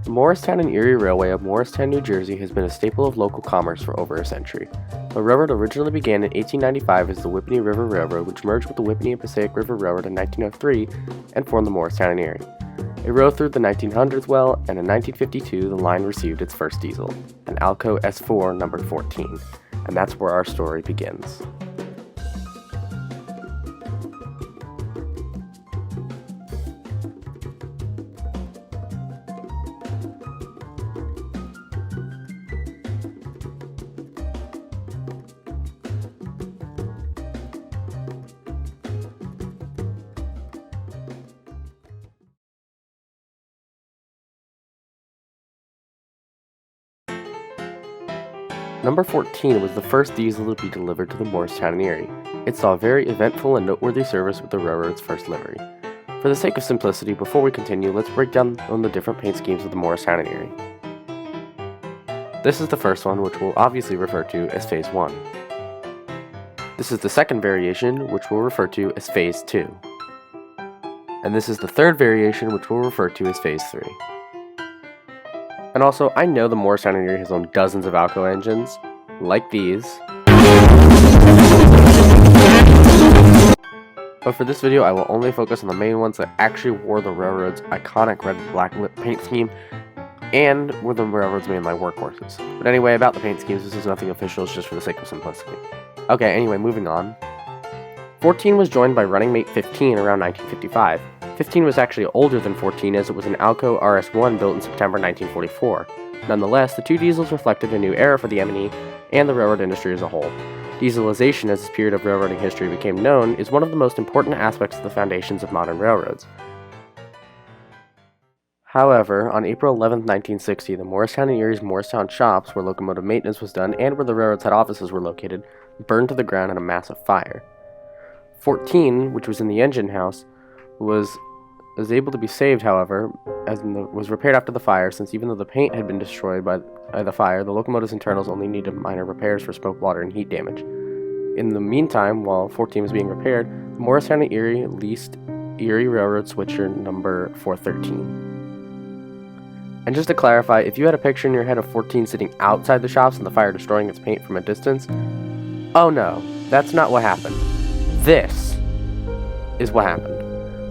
The Morristown and Erie Railway of Morristown, New Jersey has been a staple of local commerce for over a century. The railroad originally began in 1895 as the Whippany River Railroad, which merged with the Whippany and Passaic River Railroad in 1903 and formed the Morristown and Erie. It rode through the 1900s well, and in 1952 the line received its first diesel, an ALCo S4 numbered 14, and that's where our story begins. Number 14 was the first diesel to be delivered to the Morristown and Erie. It saw very eventful and noteworthy service with the railroad's first livery. For the sake of simplicity, before we continue, let's break down on the different paint schemes of the Morristown and Erie. This is the first one, which we'll obviously refer to as Phase 1. This is the second variation, which we'll refer to as Phase 2. And this is the third variation, which we'll refer to as Phase 3. And also, I know the Morristown and Erie has owned dozens of ALCo engines, like these. But for this video, I will only focus on the main ones that actually wore the railroad's iconic red and black lit paint scheme, and were the railroad's mainline workhorses. But anyway, about the paint schemes, this is nothing official, it's just for the sake of simplicity. Okay, anyway, moving on. 14 was joined by running mate 15 around 1955. 15 was actually older than 14 as it was an ALCo RS1 built in September 1944. Nonetheless, the two diesels reflected a new era for the M&E and the railroad industry as a whole. Dieselization, as this period of railroading history became known, is one of the most important aspects of the foundations of modern railroads. However, on April 11, 1960, the Morristown and Erie's Morristown shops, where locomotive maintenance was done and where the railroad's head offices were located, burned to the ground in a massive fire. 14, which was in the engine house, was able to be saved, however, was repaired after the fire, since even though the paint had been destroyed by the fire, the locomotive's internals only needed minor repairs for smoke, water, and heat damage. In the meantime, while 14 was being repaired, the Morristown and Erie leased Erie Railroad switcher number 413. And just to clarify, if you had a picture in your head of 14 sitting outside the shops and the fire destroying its paint from a distance, oh no, that's not what happened. This is what happened.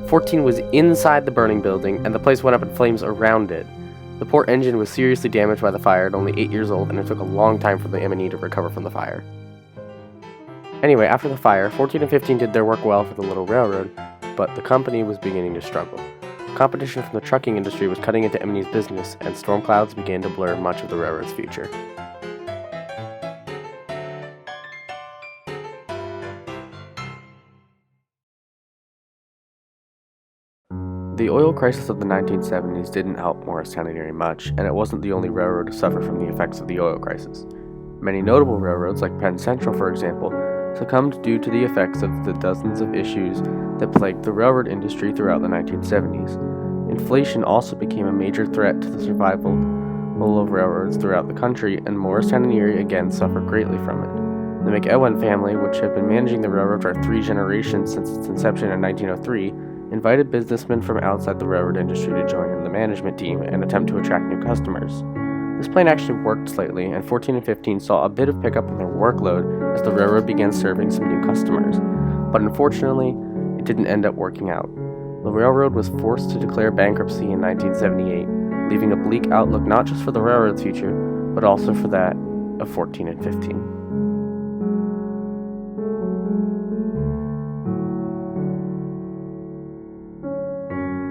14 was inside the burning building, and the place went up in flames around it. The poor engine was seriously damaged by the fire at only 8 years old, and it took a long time for the M&E to recover from the fire. Anyway, after the fire, 14 and 15 did their work well for the little railroad, but the company was beginning to struggle. Competition from the trucking industry was cutting into M&E's business, and storm clouds began to blur much of the railroad's future. The oil crisis of the 1970s didn't help Morristown and Erie much, and it wasn't the only railroad to suffer from the effects of the oil crisis. Many notable railroads, like Penn Central for example, succumbed due to the effects of the dozens of issues that plagued the railroad industry throughout the 1970s. Inflation also became a major threat to the survival of railroads throughout the country, and Morristown and Erie again suffered greatly from it. The Macleod family, which had been managing the railroad for 3 generations since its inception in 1903, invited businessmen from outside the railroad industry to join in the management team and attempt to attract new customers. This plan actually worked slightly, and 14 and 15 saw a bit of pickup in their workload as the railroad began serving some new customers. But unfortunately, it didn't end up working out. The railroad was forced to declare bankruptcy in 1978, leaving a bleak outlook not just for the railroad's future, but also for that of 14 and 15.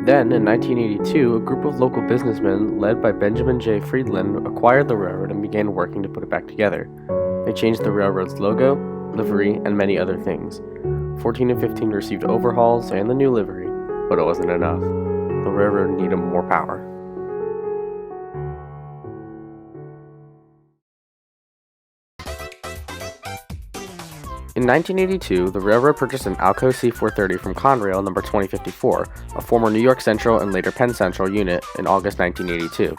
Then, in 1982, a group of local businessmen, led by Benjamin J. Friedland, acquired the railroad and began working to put it back together. They changed the railroad's logo, livery, and many other things. 14 and 15 received overhauls and the new livery, but it wasn't enough. The railroad needed more power. In 1982, the railroad purchased an ALCo C430 from Conrail number 2054, a former New York Central and later Penn Central unit, in August 1982.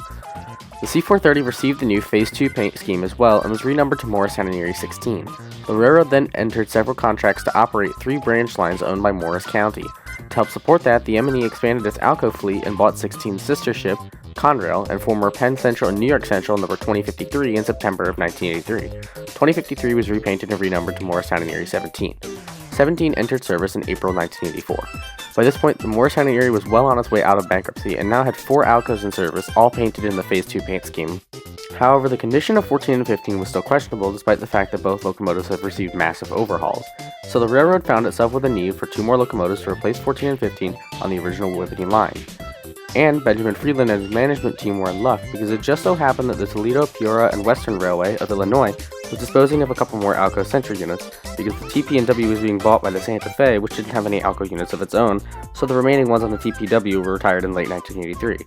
The C430 received the new Phase 2 paint scheme as well and was renumbered to Morristown and Erie 16. The railroad then entered several contracts to operate 3 branch lines owned by Morris County. To help support that, the M&E expanded its ALCo fleet and bought 16 sister ship, Conrail, and former Penn Central and New York Central number 2053 in September of 1983. 2053 was repainted and renumbered to Morristown Erie 17. 17 entered service in April 1984. By this point, the Morristown Erie was well on its way out of bankruptcy and now had 4 ALCOs in service, all painted in the Phase 2 paint scheme. However, the condition of 14 and 15 was still questionable despite the fact that both locomotives had received massive overhauls. So the railroad found itself with a need for 2 more locomotives to replace 14 and 15 on the original riveting line. And Benjamin Friedland and his management team were in luck because it just so happened that the Toledo, Peoria, and Western Railway of Illinois was disposing of a couple more ALCO Century units because the TP&W was being bought by the Santa Fe, which didn't have any ALCO units of its own, so the remaining ones on the TPW were retired in late 1983.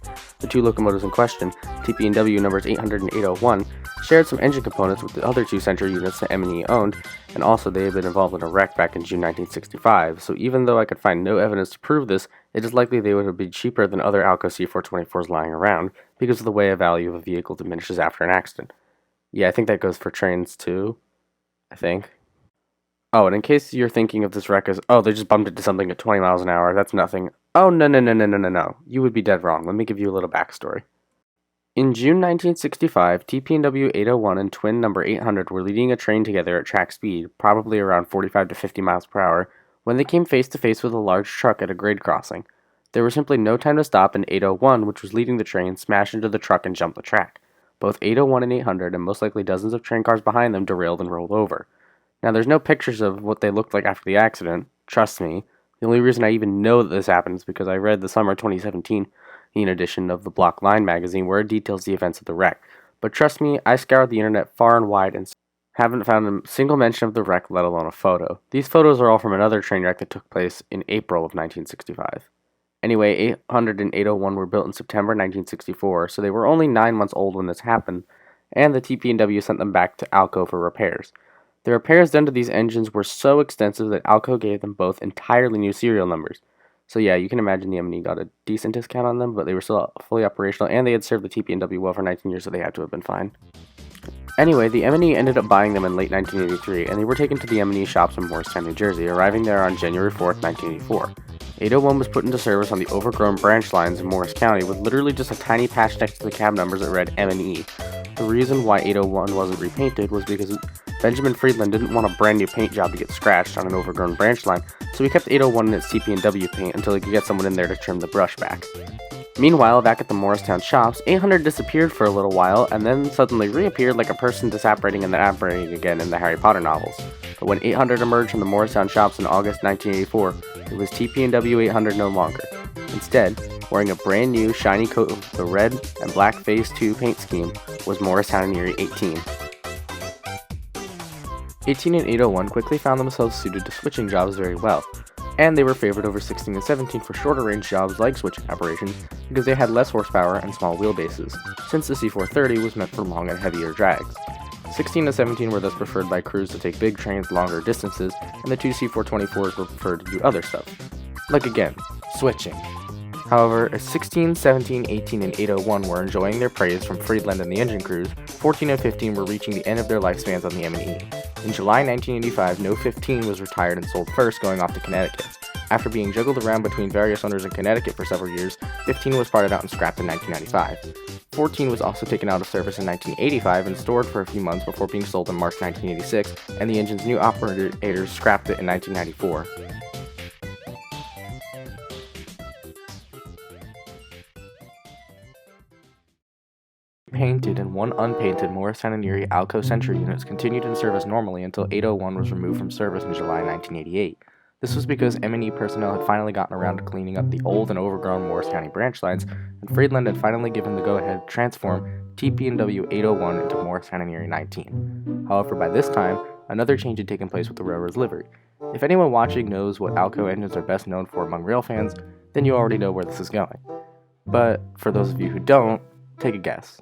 The 2 locomotives in question, TP&W numbers 800 and 801, shared some engine components with the other 2 Century units that M&E owned, and also they had been involved in a wreck back in June 1965, so even though I could find no evidence to prove this, it is likely they would have been cheaper than other ALCO C424s lying around, because of the way a value of a vehicle diminishes after an accident. Yeah, I think that goes for trains too, I think. Oh, and in case you're thinking of this wreck as, oh, they just bumped into something at 20 miles an hour, that's nothing. Oh, no. You would be dead wrong. Let me give you a little backstory. In June 1965, TP&W 801 and twin number 800 were leading a train together at track speed, probably around 45 to 50 miles per hour, when they came face to face with a large truck at a grade crossing. There was simply no time to stop, and 801, which was leading the train, smashed into the truck and jumped the track. Both 801 and 800, and most likely dozens of train cars behind them, derailed and rolled over. Now, there's no pictures of what they looked like after the accident. Trust me. The only reason I even know that this happened is because I read the summer 2017 edition of the Block Line magazine where it details the events of the wreck. But trust me, I scoured the internet far and wide and haven't found a single mention of the wreck, let alone a photo. These photos are all from another train wreck that took place in April of 1965. Anyway, 800 and 801 were built in September 1964, so they were only 9 months old when this happened, and the TP&W sent them back to ALCO for repairs. The repairs done to these engines were so extensive that ALCO gave them both entirely new serial numbers. So yeah, you can imagine the M&E got a decent discount on them, but they were still fully operational, and they had served the TP&W well for 19 years, so they had to have been fine. Anyway, the M&E ended up buying them in late 1983, and they were taken to the M&E shops in Morristown, New Jersey, arriving there on January 4th, 1984. 801 was put into service on the overgrown branch lines in Morris County with literally just a tiny patch next to the cab numbers that read M&E. The reason why 801 wasn't repainted was because Benjamin Friedland didn't want a brand new paint job to get scratched on an overgrown branch line, so he kept 801 in its TP&W paint until he could get someone in there to trim the brush back. Meanwhile, back at the Morristown shops, 800 disappeared for a little while and then suddenly reappeared like a person disapparating and then apparating again in the Harry Potter novels. But when 800 emerged from the Morristown shops in August 1984, it was TP&W 800 no longer. Instead, wearing a brand new shiny coat of the red and black Phase 2 paint scheme was Morristown Erie 18. 18 and 801 quickly found themselves suited to switching jobs very well, and they were favored over 16 and 17 for shorter range jobs like switching operations because they had less horsepower and small wheelbases, since the C430 was meant for long and heavier drags. 16 and 17 were thus preferred by crews to take big trains longer distances, and the 2 C424s were preferred to do other stuff. Like again, switching. However, as 16, 17, 18, and 801 were enjoying their praise from Friedland and the engine crews, 14 and 15 were reaching the end of their lifespans on the M&E. In July 1985, No. 15 was retired and sold first, going off to Connecticut. After being juggled around between various owners in Connecticut for several years, 15 was parted out and scrapped in 1995. 14 was also taken out of service in 1985 and stored for a few months before being sold in March 1986, and the engine's new operators scrapped it in 1994. Painted and 1 unpainted Morristown Erie ALCO Century units continued in service normally until 801 was removed from service in July 1988. This was because M&E personnel had finally gotten around to cleaning up the old and overgrown Morris County branch lines, and Friedland had finally given the go-ahead to transform TP&W 801 into Morristown Erie 19. However, by this time, another change had taken place with the railroad's livery. If anyone watching knows what ALCO engines are best known for among rail fans, then you already know where this is going. But for those of you who don't, take a guess.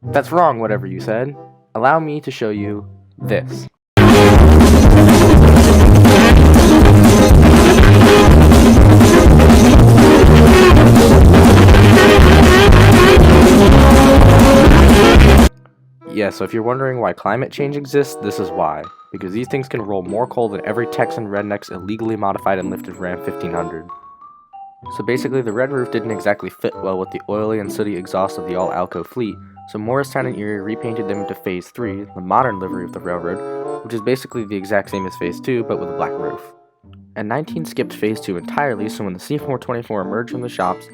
That's wrong, whatever you said. Allow me to show you this. Yeah, so if you're wondering why climate change exists, this is why. Because these things can roll more coal than every Texan redneck's illegally modified and lifted Ram 1500. So basically, the red roof didn't exactly fit well with the oily and sooty exhaust of the all-ALCo fleet, so Morristown and Erie repainted them into Phase 3, the modern livery of the railroad, which is basically the exact same as Phase 2, but with a black roof. And 19 skipped Phase 2 entirely, so when the C424 emerged from the shops,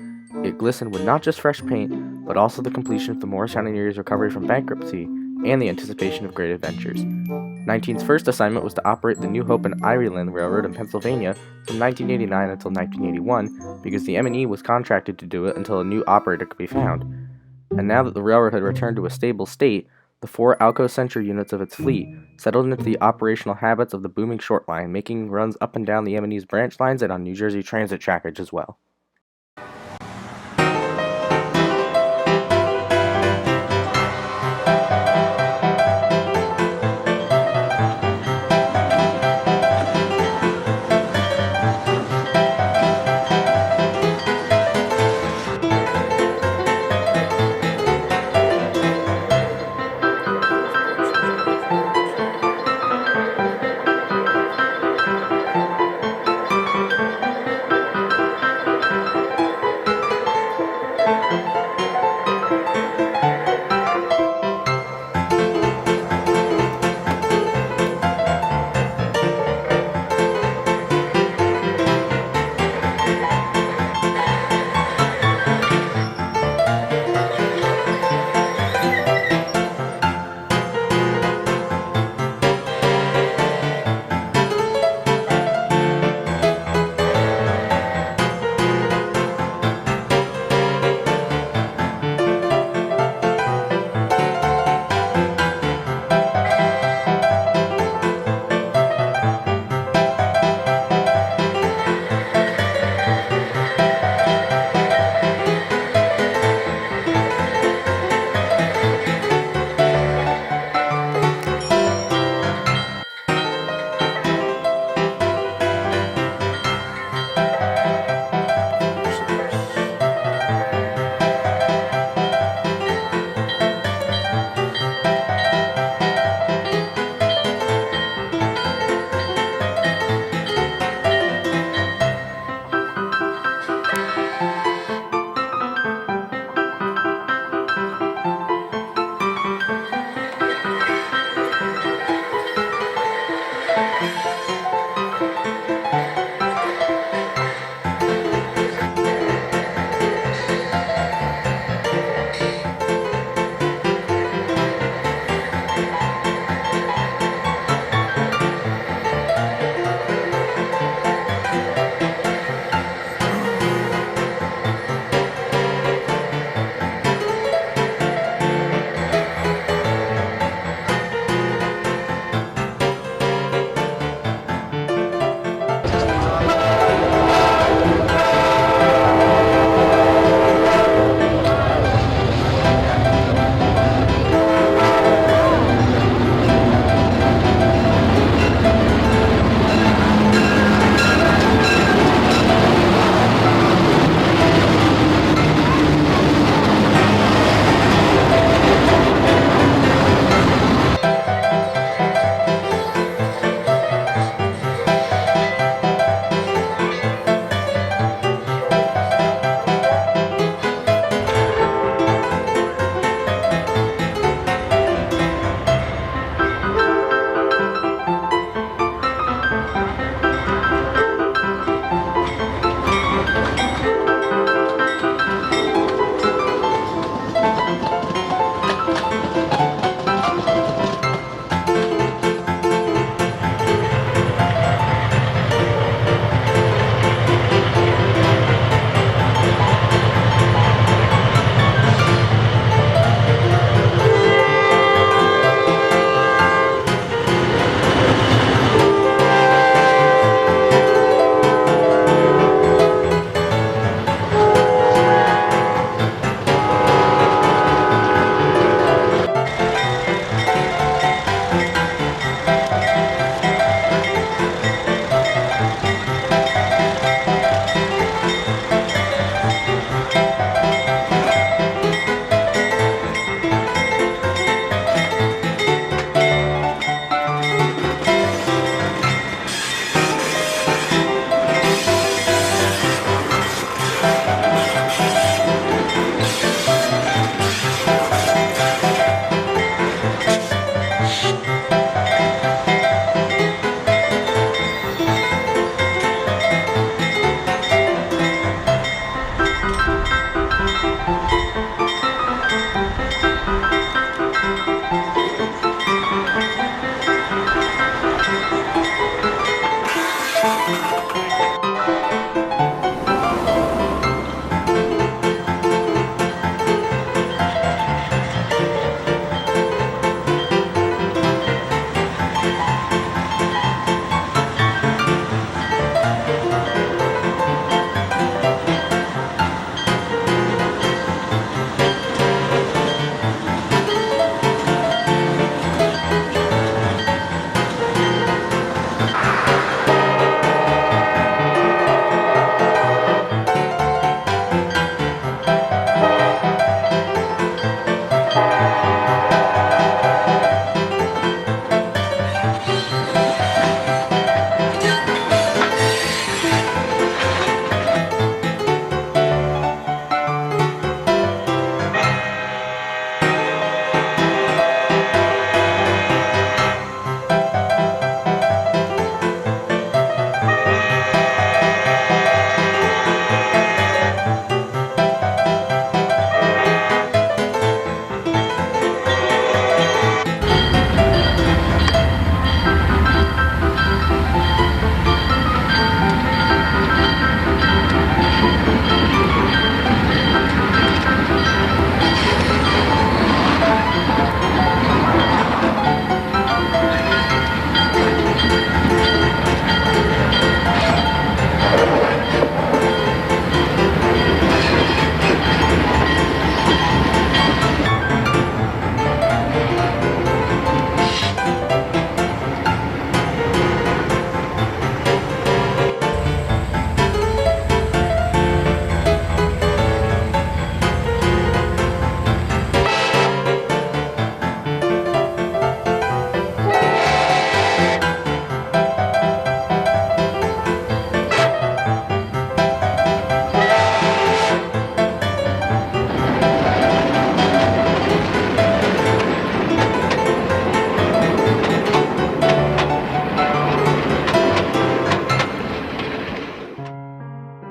it glistened with not just fresh paint, but also the completion of the Morristown and Erie's recovery from bankruptcy, and the anticipation of great adventures. 19's first assignment was to operate the New Hope and Erie Railroad in Pennsylvania from 1989 until 1981, because the M&E was contracted to do it until a new operator could be found. And now that the railroad had returned to a stable state, the 4 ALCo Century units of its fleet settled into the operational habits of the booming short line, making runs up and down the M&E's branch lines and on New Jersey Transit trackage as well.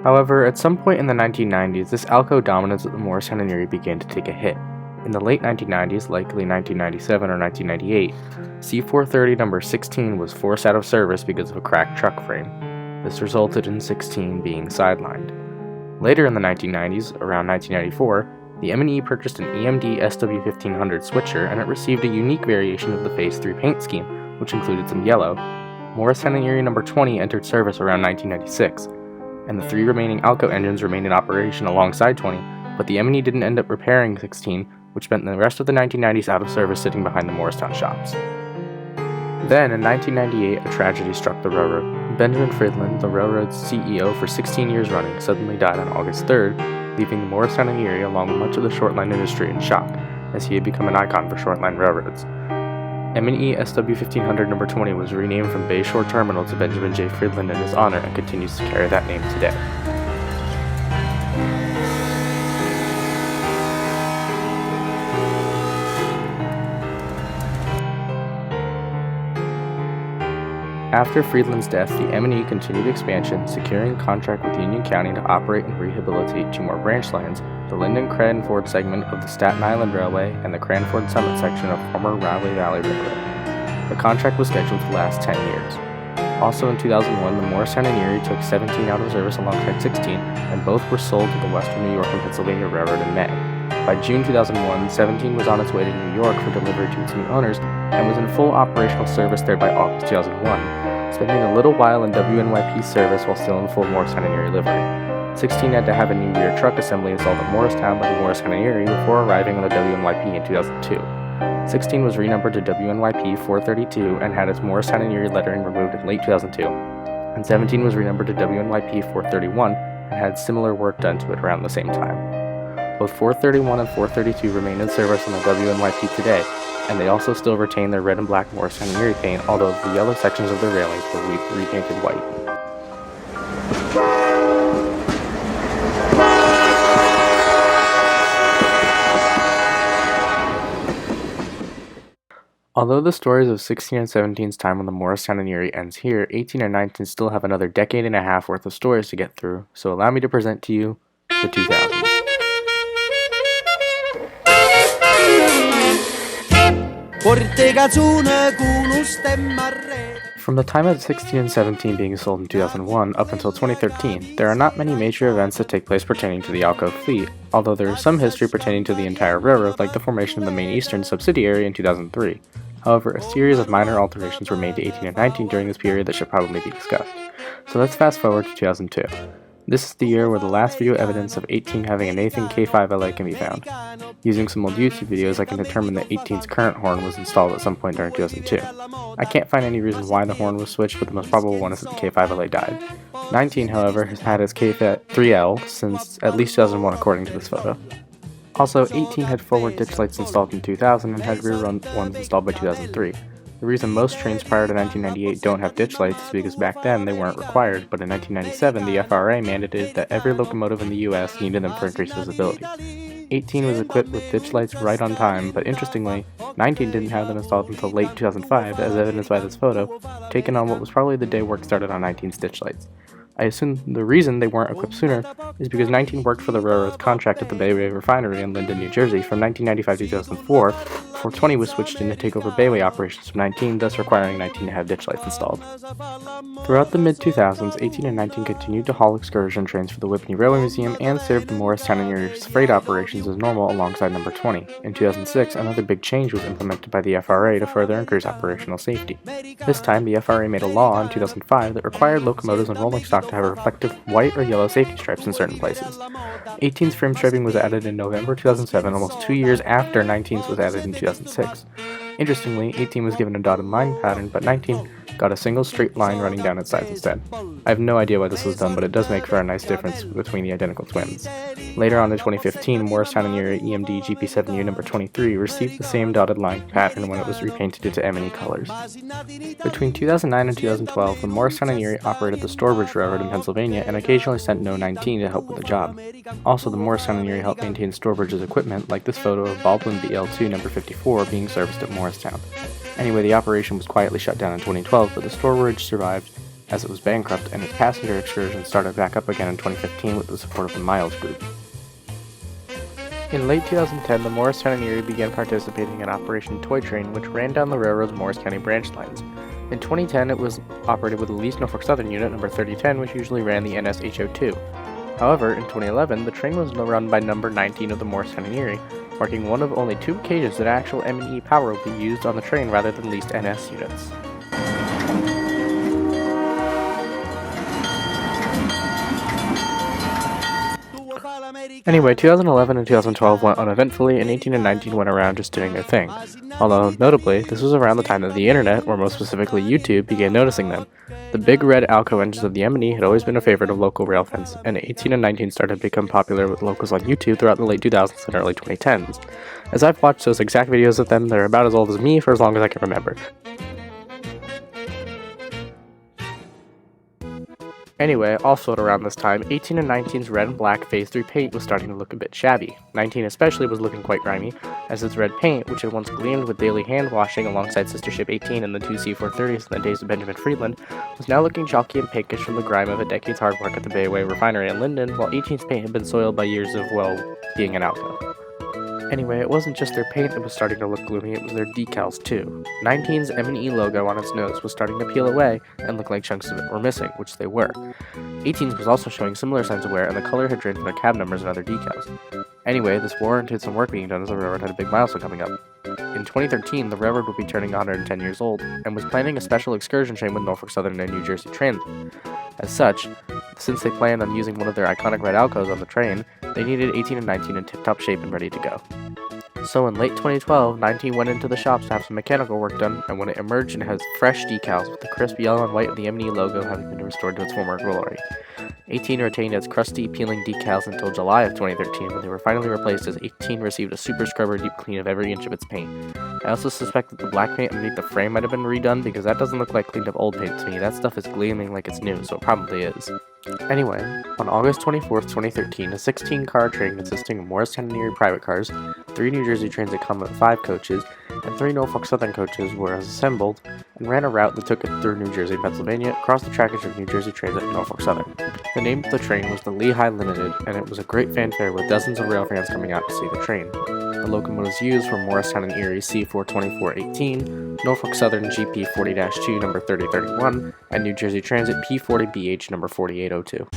However, at some point in the 1990s, this ALCo dominance at the Morristown and Erie began to take a hit. In the late 1990s, likely 1997 or 1998, C430 number 16 was forced out of service because of a cracked truck frame. This resulted in 16 being sidelined. Later in the 1990s, around 1994, the M&E purchased an EMD SW1500 switcher, and it received a unique variation of the Phase 3 paint scheme, which included some yellow. Morristown and Erie number 20 entered service around 1996, and the 3 remaining ALCo engines remained in operation alongside 20, but the M&E didn't end up repairing 16, which spent the rest of the 1990s out of service sitting behind the Morristown shops. Then, in 1998, a tragedy struck the railroad. Benjamin Friedland, the railroad's CEO for 16 years running, suddenly died on August 3rd, leaving the Morristown and Erie along with much of the shortline industry in shock, as he had become an icon for shortline railroads. M&E SW1500 number 20 was renamed from Bayshore Terminal to Benjamin J. Friedland in his honor and continues to carry that name today. After Friedland's death, the M&E continued expansion, securing a contract with Union County to operate and rehabilitate 2 more branch lines, the Linden-Cranford segment of the Staten Island Railway and the Cranford Summit section of former Raleigh Valley Railroad. The contract was scheduled to last 10 years. Also in 2001, the Morristown and Erie took 17 out of service alongside 16, and both were sold to the Western New York and Pennsylvania Railroad in May. By June 2001, 17 was on its way to New York for delivery to its new owners and was in full operational service there by August 2001, spending a little while in WNYP service while still in full Morristown and Erie livery. 16 had to have a new rear truck assembly installed at Morristown by the Morristown and Erie before arriving on the WNYP in 2002. 16 was renumbered to WNYP 432 and had its Morristown and Erie lettering removed in late 2002, and 17 was renumbered to WNYP 431 and had similar work done to it around the same time. Both 431 and 432 remain in service on the WNYP today, and they also still retain their red and black Morristown and Erie paint, although the yellow sections of their railings were repainted white. Although the stories of 16 and 17's time on the Morristown and Erie ends here, 18 and 19 still have another decade and a half worth of stories to get through, so allow me to present to you the 2000s. From the time of 16 and 17 being sold in 2001 up until 2013, there are not many major events that take place pertaining to the ALCo fleet, although there is some history pertaining to the entire railroad, like the formation of the main eastern subsidiary in 2003. However, a series of minor alterations were made to 18 and 19 during this period that should probably be discussed. So let's fast forward to 2002. This is the year where the last video evidence of 18 having a Nathan K5LA can be found. Using some old YouTube videos, I can determine that 18's current horn was installed at some point during 2002. I can't find any reason why the horn was switched, but the most probable one is that the K5LA died. 19, however, has had his K3L since at least 2001 according to this photo. Also, 18 had forward ditch lights installed in 2000 and had rear ones installed by 2003. The reason most trains prior to 1998 don't have ditch lights is because back then they weren't required, but in 1997 the FRA mandated that every locomotive in the US needed them for increased visibility. 18 was equipped with ditch lights right on time, but interestingly, 19 didn't have them installed until late 2005, as evidenced by this photo, taken on what was probably the day work started on 19's ditch lights. I assume the reason they weren't equipped sooner is because 19 worked for the railroad's contract at the Bayway Refinery in Linden, New Jersey from 1995 to 2004, before 20 was switched in to take over Bayway operations from 19, thus requiring 19 to have ditch lights installed. Throughout the mid-2000s, 18 and 19 continued to haul excursion trains for the Whitney Railway Museum and served the Morristown Erie's freight operations as normal alongside number 20. In 2006, another big change was implemented by the FRA to further increase operational safety. This time, the FRA made a law in 2005 that required locomotives and rolling stock to have reflective white or yellow safety stripes in certain places. 18's frame striping was added in November 2007, almost 2 years after 19's was added in 2006. Interestingly, 18 was given a dotted line pattern, but 19 got a single straight line running down its sides instead. I have no idea why this was done, but it does make for a nice difference between the identical twins. Later on in 2015, Morristown Erie EMD GP7U number 23 received the same dotted line pattern when it was repainted into M&E colors. Between 2009 and 2012, the Morristown Erie operated the Stourbridge Railroad in Pennsylvania and occasionally sent No. 19 to help with the job. Also, the Morristown Erie helped maintain Stourbridge's equipment, like this photo of Baldwin BL2 number 54 being serviced at Morristown. Anyway, the operation was quietly shut down in 2012, but the Stourbridge survived as it was bankrupt, and its passenger excursion started back up again in 2015 with the support of the Miles Group. In late 2010, the Morristown Erie began participating in Operation Toy Train, which ran down the railroad's Morris County branch lines. In 2010, it was operated with the leased Norfolk Southern unit number 3010, which usually ran the NSHO2. However, in 2011, the train was run by number 19 of the Morristown Erie, marking one of only 2 occasions that actual M&E power will be used on the train rather than leased NS units. Anyway, 2011 and 2012 went uneventfully, and 18 and 19 went around just doing their thing. Although, notably, this was around the time that the internet, or more specifically YouTube, began noticing them. The big red ALCo engines of the M&E had always been a favorite of local rail fans, and 18 and 19 started to become popular with locals on YouTube throughout the late 2000s and early 2010s. As I've watched those exact videos of them, they're about as old as me for as long as I can remember. Anyway, also at around this time, 18 and 19's red and black Phase 3 paint was starting to look a bit shabby. 19 especially was looking quite grimy, as its red paint, which had once gleamed with daily hand washing alongside sister ship 18 and the 2 C430s in the days of Benjamin Friedland, was now looking chalky and pinkish from the grime of a decade's hard work at the Bayway Refinery in Linden, while 18's paint had been soiled by years of, well, being an ALCo. Anyway, it wasn't just their paint that was starting to look gloomy, it was their decals too. 19's M&E logo on its nose was starting to peel away and look like chunks of it were missing, which they were. 18's was also showing similar signs of wear, and the color had drained from their cab numbers and other decals. Anyway, this warranted some work being done as the railroad had a big milestone coming up. In 2013, the railroad would be turning 110 years old, and was planning a special excursion train with Norfolk Southern and New Jersey Transit. As such, since they planned on using one of their iconic red ALCos on the train, they needed 18 and 19 in tip-top shape and ready to go. So in late 2012, 19 went into the shops to have some mechanical work done, and when it emerged, it has fresh decals with the crisp yellow and white of the M&E logo having been restored to its former glory. 18 retained its crusty, peeling decals until July of 2013, when they were finally replaced as 18 received a super scrubber deep clean of every inch of its paint. I also suspect that the black paint underneath the frame might have been redone, because that doesn't look like cleaned up old paint to me. That stuff is gleaming like it's new, so it probably is. Anyway, on August 24th, 2013, a 16-car train consisting of Morristown Erie private cars, 3 New Jersey Transit Comet 5 coaches, and 3 Norfolk Southern coaches were assembled and ran a route that took it through New Jersey and Pennsylvania across the trackage of New Jersey Transit and Norfolk Southern. The name of the train was the LEHIGH Limited, and it was a great fanfare with dozens of rail fans coming out to see the train. The and locomotives used were Morristown and Erie C42418, Norfolk Southern GP 40-2 number 3031, and New Jersey Transit P40BH number 4802.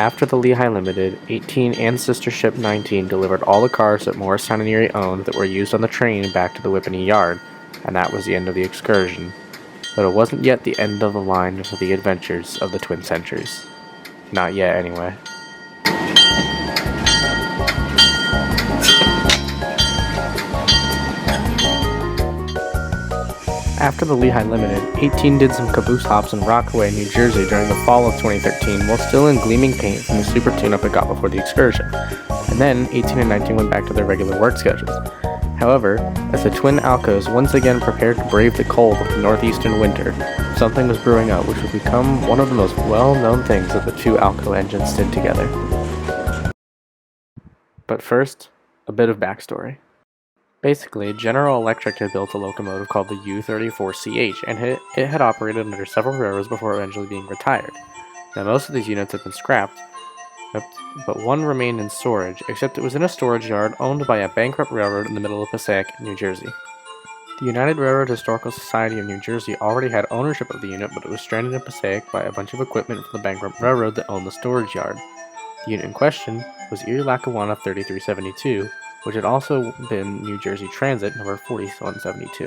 After the Lehigh Limited, 18 and Sister Ship 19 delivered all the cars that Morristown and Erie owned that were used on the train back to the Whippany Yard, and that was the end of the excursion. But it wasn't yet the end of the line for the adventures of the Twin Centuries. Not yet, anyway. After the Lehigh Limited, 18 did some caboose hops in Rockaway, New Jersey during the fall of 2013 while still in gleaming paint from the super tune-up it got before the excursion, and then 18 and 19 went back to their regular work schedules. However, as the twin ALCOs once again prepared to brave the cold of the northeastern winter, something was brewing up which would become one of the most well-known things that the two ALCO engines did together. But first, a bit of backstory. Basically, General Electric had built a locomotive called the U-34CH, and it had operated under several railroads before eventually being retired. Now, most of these units had been scrapped, but one remained in storage, except it was in a storage yard owned by a bankrupt railroad in the middle of Passaic, New Jersey. The United Railroad Historical Society of New Jersey already had ownership of the unit, but it was stranded in Passaic by a bunch of equipment from the bankrupt railroad that owned the storage yard. The unit in question was Erie Lackawanna 3372, which had also been New Jersey Transit number 4172.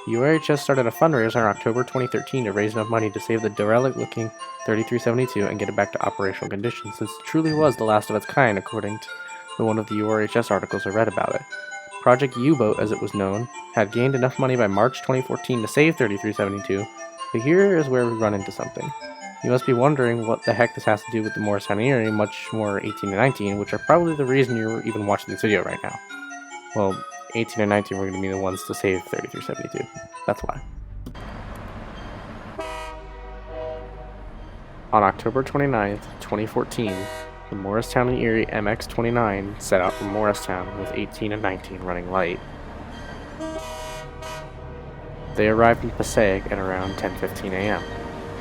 The URHS started a fundraiser in October 2013 to raise enough money to save the derelict-looking 3372 and get it back to operational condition, since it truly was the last of its kind, according to one of the URHS articles I read about it. Project U-Boat, as it was known, had gained enough money by March 2014 to save 3372, but here is where we run into something. You must be wondering what the heck this has to do with the Morristown Erie, much more 18 and 19, which are probably the reason you're even watching this video right now. Well, 18 and 19 were going to be the ones to save 3372. That's why. On October 29th, 2014, the Morristown Erie MX-29 set out from Morristown with 18 and 19 running light. They arrived in Passaic at around 10:15 a.m.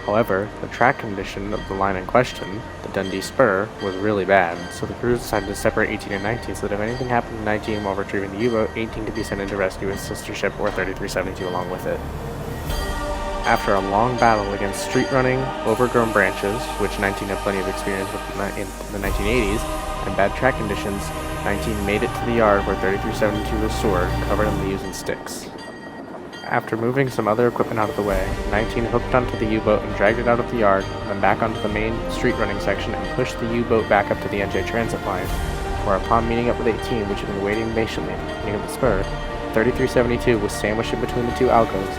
However, the track condition of the line in question, the Dundee Spur, was really bad, so the crews decided to separate 18 and 19 so that if anything happened to 19 while retrieving the U-boat, 18 could be sent in to rescue its sister ship or 3372 along with it. After a long battle against street running, overgrown branches, which 19 had plenty of experience with in the 1980s, and bad track conditions, 19 made it to the yard where 3372 was stored, covered in leaves and sticks. After moving some other equipment out of the way, 19 hooked onto the U-boat and dragged it out of the yard, then back onto the main street running section and pushed the U-boat back up to the NJ transit line, where upon meeting up with 18, which had been waiting patiently at the beginning of the spur, 3372 was sandwiched in between the two ALCOs.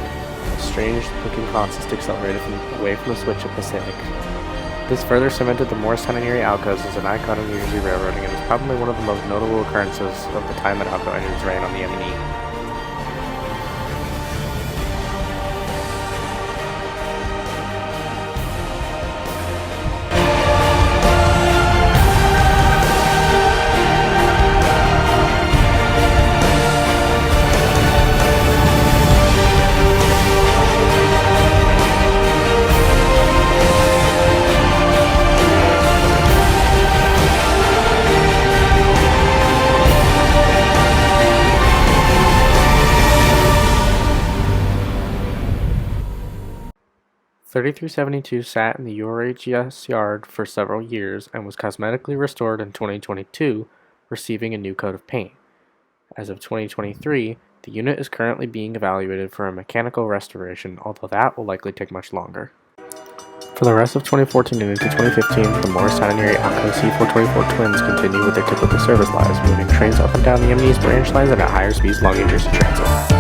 A strange-looking consist accelerated away from the switch at Passaic. This further cemented the Morristown and Erie ALCOs as an icon of New Jersey railroading and is probably one of the most notable occurrences of the time that ALCO engines ran on the M&E. .3372 sat in the URHS yard for several years and was cosmetically restored in 2022, receiving a new coat of paint. As of 2023, the unit is currently being evaluated for a mechanical restoration, although that will likely take much longer. For the rest of 2014 and into 2015, the Morristown and Erie ALCO C424 twins continue with their typical service lives, moving trains up and down the M&E's branch lines and at higher speeds along New Jersey Transit.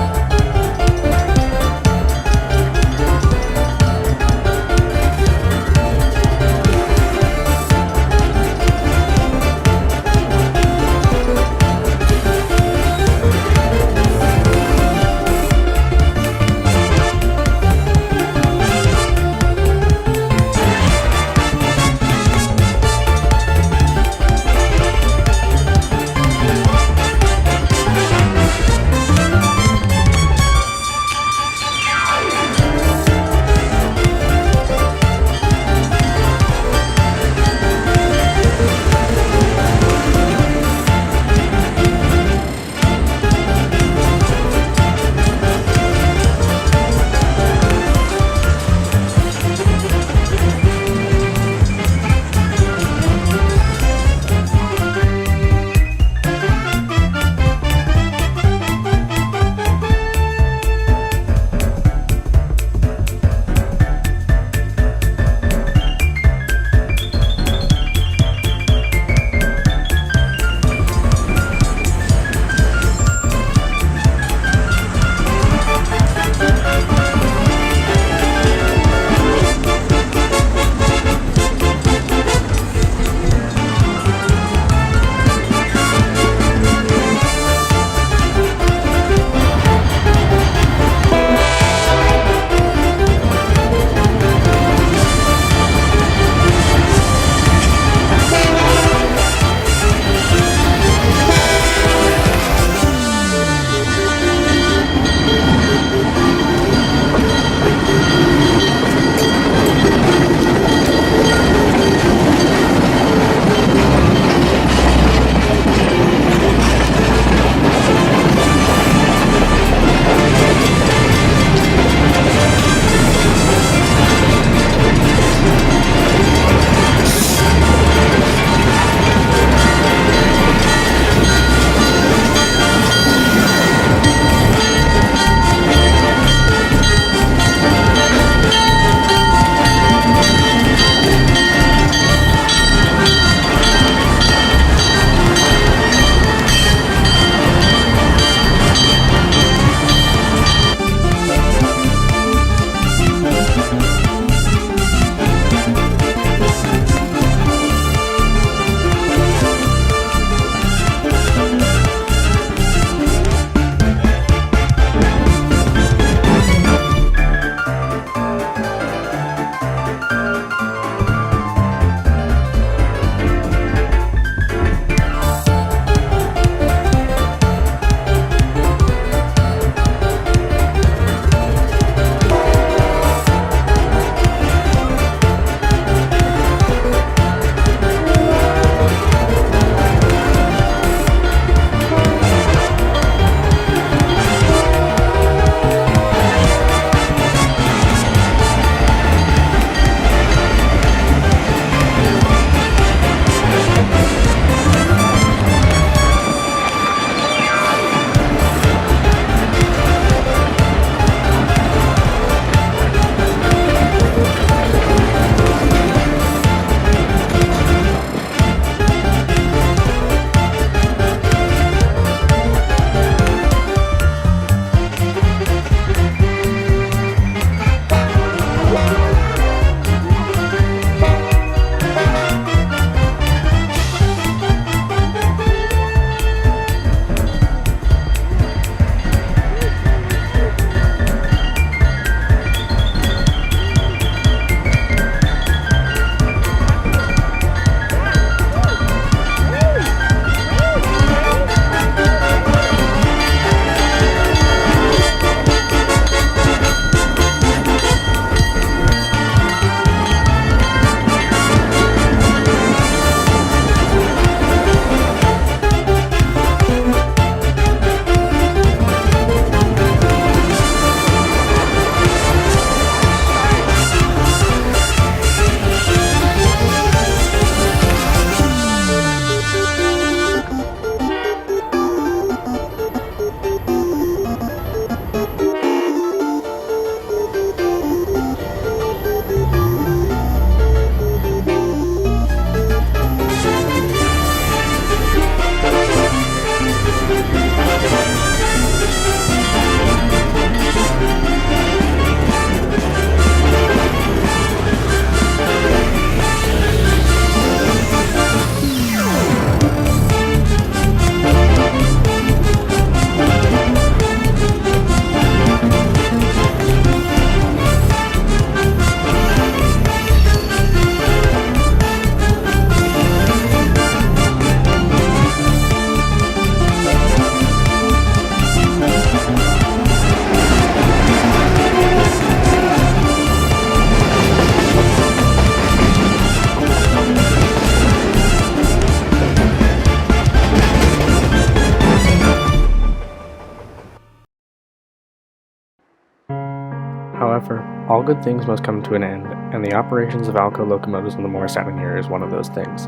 However, all good things must come to an end, and the operations of ALCo locomotives on the Morristown Erie is one of those things.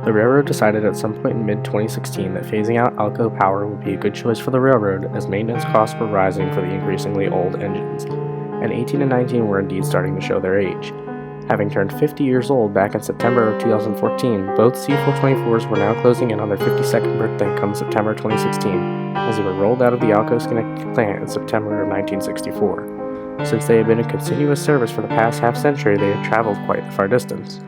The railroad decided at some point in mid-2016 that phasing out ALCo power would be a good choice for the railroad, as maintenance costs were rising for the increasingly old engines, and 18 and 19 were indeed starting to show their age. Having turned 50 years old back in September of 2014, both C424s were now closing in on their 52nd birthday come September 2016, as they were rolled out of the ALCo Schenectady plant in September of 1964. Since they had been in continuous service for the past half-century, they had traveled quite the far distance.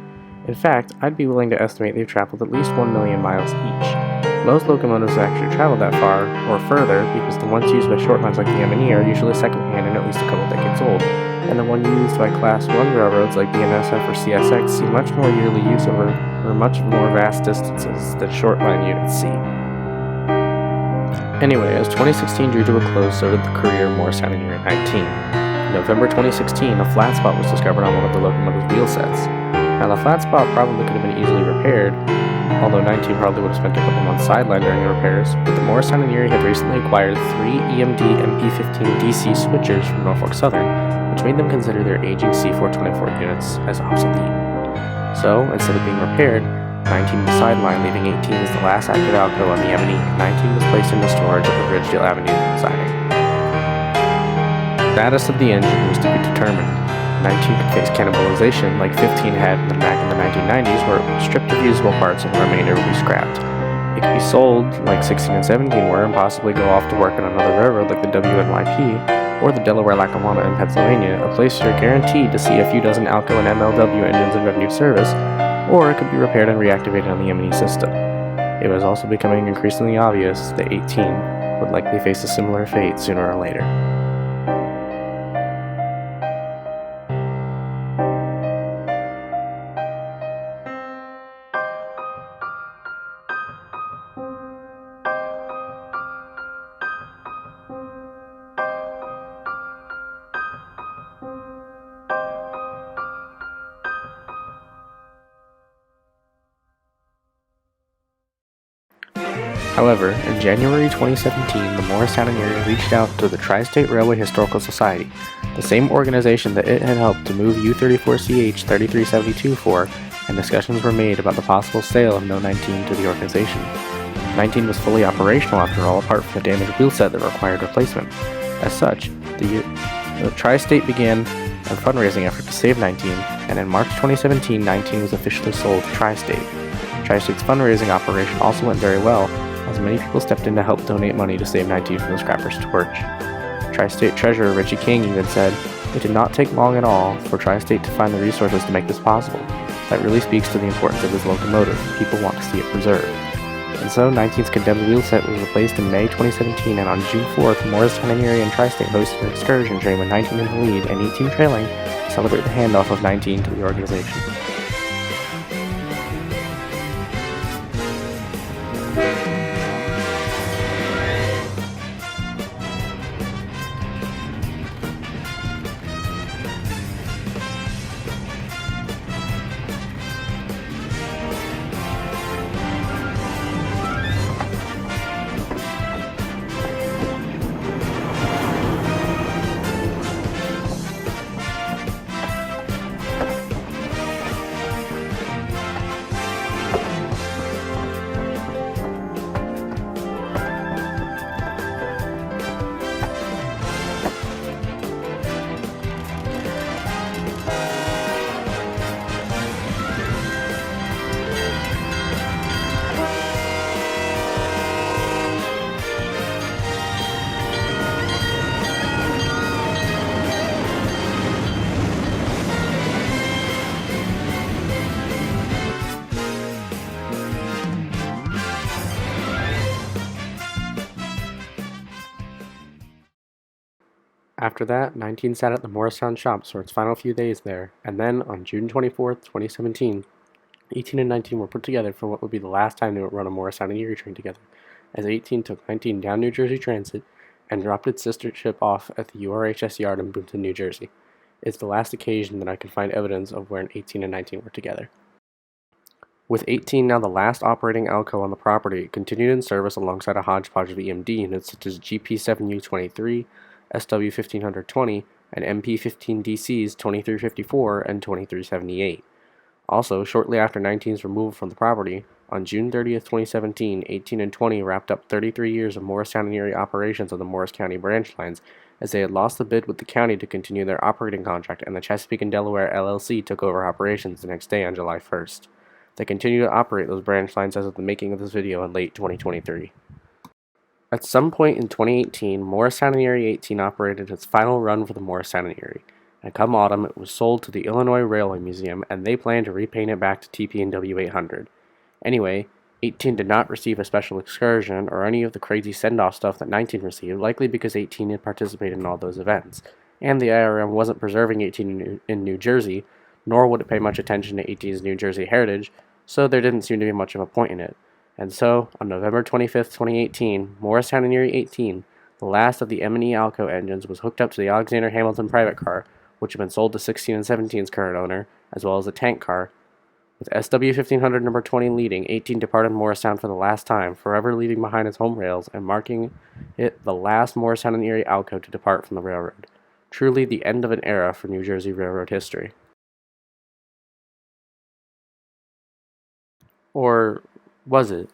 In fact, I'd be willing to estimate they've traveled at least 1 million miles each. Most locomotives have actually traveled that far, or further, because the ones used by short lines like the M&E are usually secondhand and at least a couple decades old, and the one used by Class 1 railroads like BNSF or CSX see much more yearly use over much more vast distances than short line units see. Anyway, as 2016 drew to a close, so did the career of Morristown Erie 19. In November 2016, a flat spot was discovered on one of the locomotive's wheel sets. Now, the flat spot probably could have been easily repaired, although 19 probably would have spent a couple months sidelined during the repairs, but the Morristown and Erie had recently acquired 3 EMD MP15 DC switchers from Norfolk Southern, which made them consider their aging C424 units as obsolete. So, instead of being repaired, 19 was sidelined, leaving 18 as the last active ALCo on the M&E, and 19 was placed into storage at the Ridgedale Avenue siding. The status of the engine was to be determined. 19 could face cannibalization like 15 had back in the 1990s, where it was stripped of usable parts and the remainder would be scrapped. It could be sold like 16 and 17 were and possibly go off to work on another railroad like the WNYP or the Delaware-Lackawanna in Pennsylvania, a place you're guaranteed to see a few dozen ALCo and MLW engines in revenue service, or it could be repaired and reactivated on the M&E system. It was also becoming increasingly obvious that 18 would likely face a similar fate sooner or later. However, in January 2017, the Morristown Erie reached out to the Tri-State Railway Historical Society, the same organization that it had helped to move U-34CH 3372 for, and discussions were made about the possible sale of No. 19 to the organization. 19 was fully operational after all, apart from the damaged wheel set that required replacement. As such, the Tri-State began a fundraising effort to save 19, and in March 2017, 19 was officially sold to Tri-State. Tri-State's fundraising operation also went very well, as many people stepped in to help donate money to save 19 from the scrapper's torch. Tri-State Treasurer Richie King even said, "It did not take long at all for Tri-State to find the resources to make this possible. That really speaks to the importance of this locomotive. People want to see it preserved." And so 19's condemned wheel set was replaced in May 2017, and on June 4th, Morristown and Erie and Tri-State hosted an excursion train with 19 in the lead and 18 trailing to celebrate the handoff of 19 to the organization. After that, 19 sat at the Morristown shops for its final few days there, and then, on June 24th, 2017, 18 and 19 were put together for what would be the last time they would run a Morristown and Erie train together, as 18 took 19 down New Jersey Transit and dropped its sister ship off at the URHS yard in Boonton, New Jersey. It's the last occasion that I can find evidence of when 18 and 19 were together. With 18 now the last operating ALCo on the property, it continued in service alongside a hodgepodge of EMD units such as GP7U23, SW1520, and MP-15 DCs 2354 and 2378. Also, shortly after 19's removal from the property, on June 30th, 2017, 18 and 20 wrapped up 33 years of Morristown Erie operations on the Morris County branch lines, as they had lost the bid with the county to continue their operating contract, and the Chesapeake and Delaware LLC took over operations the next day on July 1st. They continue to operate those branch lines as of the making of this video in late 2023. At some point in 2018, Morristown Erie 18 operated its final run for the Morristown Erie, and come autumn it was sold to the Illinois Railway Museum, and they plan to repaint it back to TP&W 800. Anyway, 18 did not receive a special excursion or any of the crazy send-off stuff that 19 received, likely because 18 had participated in all those events, and the IRM wasn't preserving 18 in New Jersey, nor would it pay much attention to 18's New Jersey heritage, so there didn't seem to be much of a point in it. And so, on November 25th, 2018, Morristown Erie 18, the last of the M&E ALCo engines, was hooked up to the Alexander Hamilton private car, which had been sold to 16 and 17's current owner, as well as a tank car. With SW1500 number 20 leading, 18 departed Morristown for the last time, forever leaving behind its home rails and marking it the last Morristown and Erie ALCo to depart from the railroad. Truly the end of an era for New Jersey railroad history. Or was it?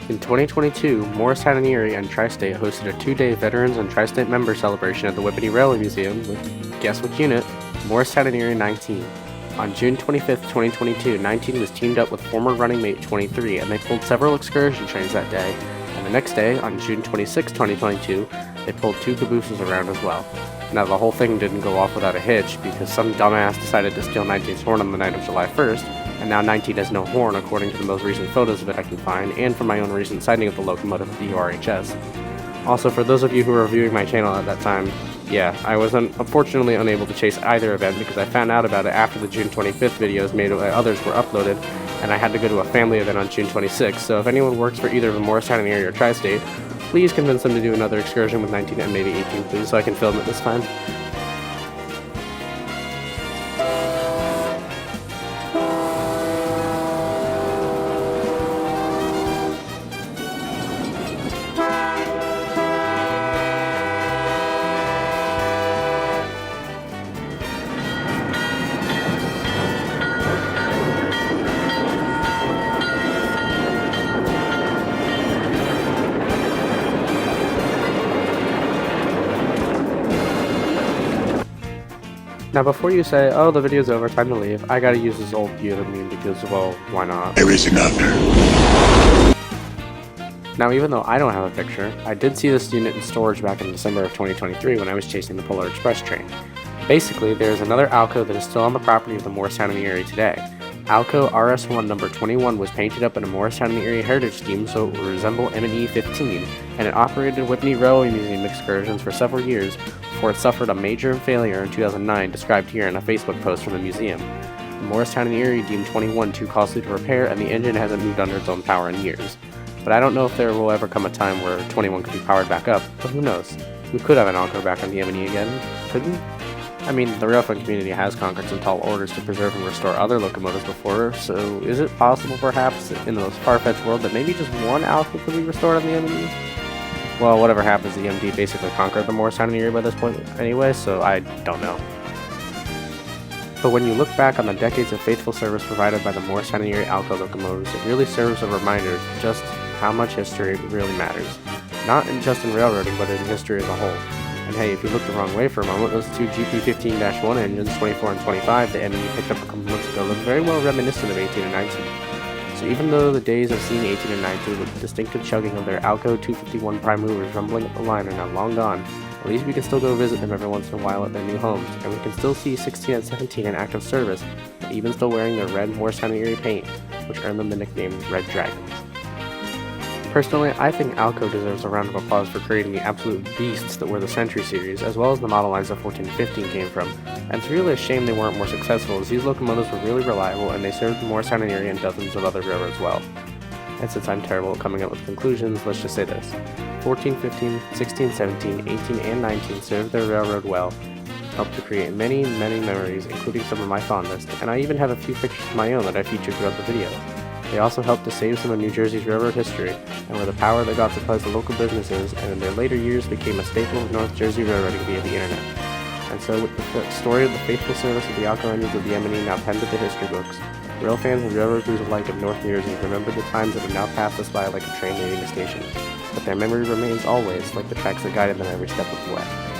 In 2022, Morristown and Erie and Tri-State hosted a 2-day Veterans and Tri-State Member celebration at the Whippany Railway Museum with, guess what unit? Morristown and Erie 19. On June 25th, 2022, 19 was teamed up with former running mate 23, and they pulled several excursion trains that day, and the next day, on June 26, 2022, they pulled 2 cabooses around as well. Now, the whole thing didn't go off without a hitch, because some dumbass decided to steal 19's horn on the night of July 1st, and now 19 has no horn according to the most recent photos of it I can find, and from my own recent sighting of the locomotive at the URHS. Also, for those of you who were viewing my channel at that time, yeah, I was unfortunately unable to chase either event because I found out about it after the June 25th videos made by others were uploaded, and I had to go to a family event on June 26th, so if anyone works for either the Morristown and Erie or Tri-State, please convince them to do another excursion with 19 and maybe 18 please, so I can film it this time. Now before you say, oh the video's over, time to leave, I gotta use this old Björk meme because, well, why not? There is another. Now even though I don't have a picture, I did see this unit in storage back in December of 2023 when I was chasing the Polar Express train. Basically, there is another ALCo that is still on the property of the Morristown and Erie today. ALCo RS1 number 21 was painted up in a Morristown and Erie heritage scheme so it would resemble M&E 15, and it operated Whippany Railway Museum excursions for several years before it suffered a major failure in 2009, described here in a Facebook post from the museum. The Morristown and Erie deemed 21 too costly to repair, and the engine hasn't moved under its own power in years. But I don't know if there will ever come a time where 21 could be powered back up, but who knows? We could have an ALCo back on the M&E again, couldn't we? I mean, the Railfan community has conquered some tall orders to preserve and restore other locomotives before, so is it possible perhaps in the most far-fetched world that maybe just one ALCo could be restored on the M&E? Well, whatever happens, the MD basically conquered the Morristown and Erie by this point anyway, so I don't know. But when you look back on the decades of faithful service provided by the Morristown and Erie ALCo locomotives, it really serves a reminder just how much history really matters. Not just in railroading, but in history as a whole. And hey, if you look the wrong way for a moment, those 2 GP15-1 engines, 24 and 25, the ME picked up a couple months ago, look very well reminiscent of 18 and 19. So even though the days of seeing 18 and 19 with the distinctive chugging of their ALCo 251 prime movers rumbling up the line are now long gone, at least we can still go visit them every once in a while at their new homes, and we can still see 16 and 17 in active service, and even still wearing their red Morristown and Erie paint, which earned them the nickname Red Dragons. Personally, I think ALCo deserves a round of applause for creating the absolute beasts that were the Century series, as well as the model lines that 14 and 15 came from, and it's really a shame they weren't more successful, as these locomotives were really reliable and they served the Morristown and Erie and dozens of other railroads well. And since I'm terrible at coming up with conclusions, let's just say this. 14, 15, 16, 17, 18, and 19 served their railroad well, helped to create many, many memories, including some of my fondest, and I even have a few pictures of my own that I featured throughout the video. They also helped to save some of New Jersey's railroad history, and were the power that got supplies to local businesses, and in their later years became a staple of North Jersey railroading via the internet. And so, with the story of the faithful service of the ALCo engines of the Yemeni now penned to the history books, rail fans and railroad crews alike of North Jersey remember the times that have now passed us by like a train leaving a station. But their memory remains always like the tracks that guided them every step of the way.